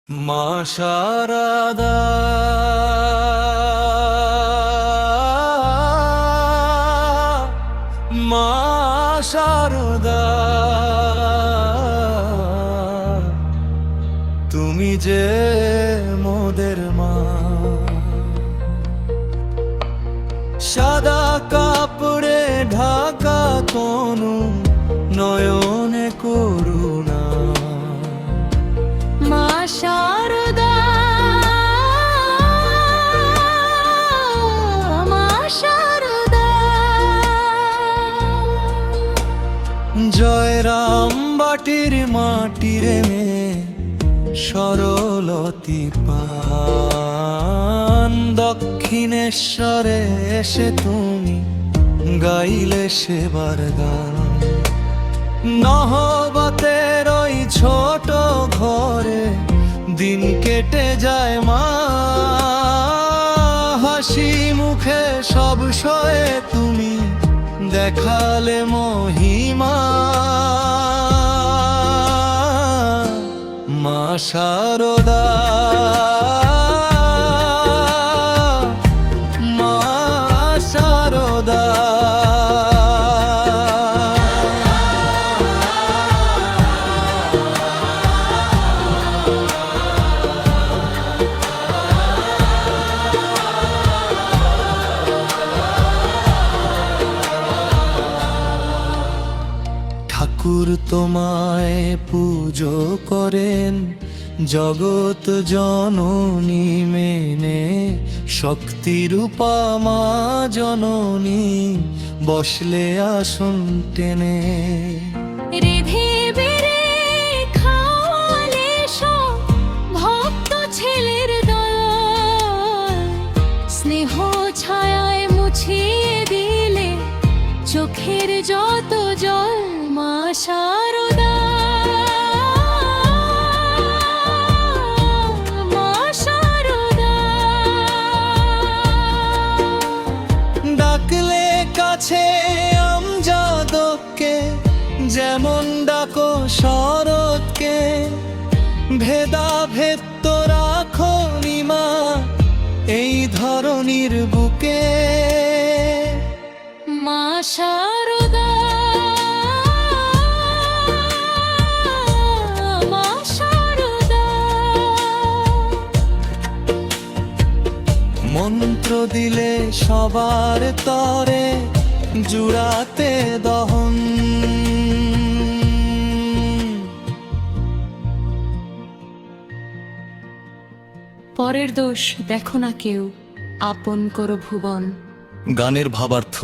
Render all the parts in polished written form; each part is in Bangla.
মা শারদা মা শারদা তুমি যে মোদের মা। সাদা কাপড়ে ঢাকা তনু নয়নে করুণা। মা শারদা মা শারদা জয়রাম বাটির মাটির মেয়ে সরলতি পান দক্ষিণেশ্বরে এসে তুমি গাইলে সেবার গান। নহবতের ওই ছোট ঘরে দিন কেটে যায় মা, হাসি মুখে সব সয়ে তুমি দেখালে মহিমা। মা শারদা মা শারদা ঠাকুর তোমায় পুজো করেন জগৎ জননী মেনে, শক্তিরূপা মা জননী বসলে আসন টেনে। রেধে বেড়ে খাওয়ালে সব ভক্ত ছেলের দল, স্নেহ ছায়ায় মুছিয়ে দিলে চোখের যত জল। মা শারদা মা শারদা ডাকলে কাছে আমজাদকে যেমন ডাকো শরৎকে, ভেদাভেদ তো রাখো নিমা এই ধরনীর বুকে। মা শারদা মা শারদা মন্ত্র দিলে সবার তরে জুড়াতে দহন। পরের দোষ দেখো না কেউ, আপন করো ভুবন। গানের ভাবার্থ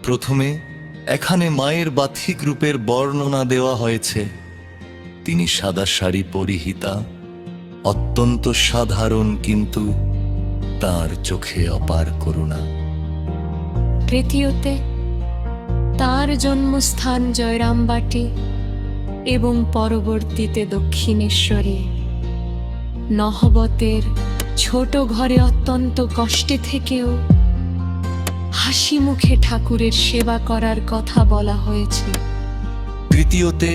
প্রথমে এখানে মায়ের বাথিক রূপের বর্ণনা দেওয়া হয়েছে। তিনি সাদা শাড়ি পরিহিতা, অত্যন্ত সাধারণ, কিন্তু তার চোখে অপার করুণা। তৃতীয়তে তার জন্মস্থান জয়রামবাটি এবং পরবর্তীতে দক্ষিণেশ্বরে। নহবতের ছোট ঘরে অত্যন্ত কষ্টে থেকেও হাসি মুখে ঠাকুরের সেবা করার কথা বলা হয়েছে। তৃতীয়তে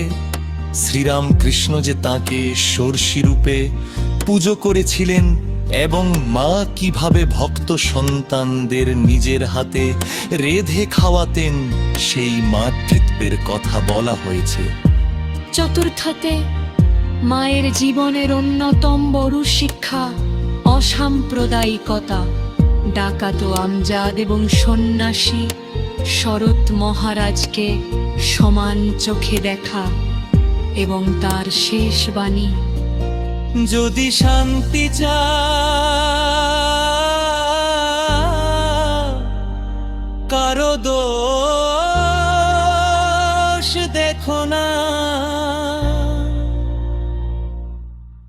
শ্রীরামকৃষ্ণ যে তাঁকে ষোড়শী রূপে পুজো করেছিলেন এবং মা কিভাবে ভক্ত সন্তানদের নিজের হাতে রেধে খাওয়াতেন সেই মাতৃত্বের কথা বলা হয়েছে। চতুর্থতে মায়ের জীবনের অন্যতম বড় শিক্ষা অসাম্প্রদায়িকতা। ডাকাত আমজাদ এবং সন্ন্যাসী শরৎ মহারাজকে সমান চোখে দেখা এবং তার শেষ বাণী, যদি শান্তি কারো দোষ দেখো না।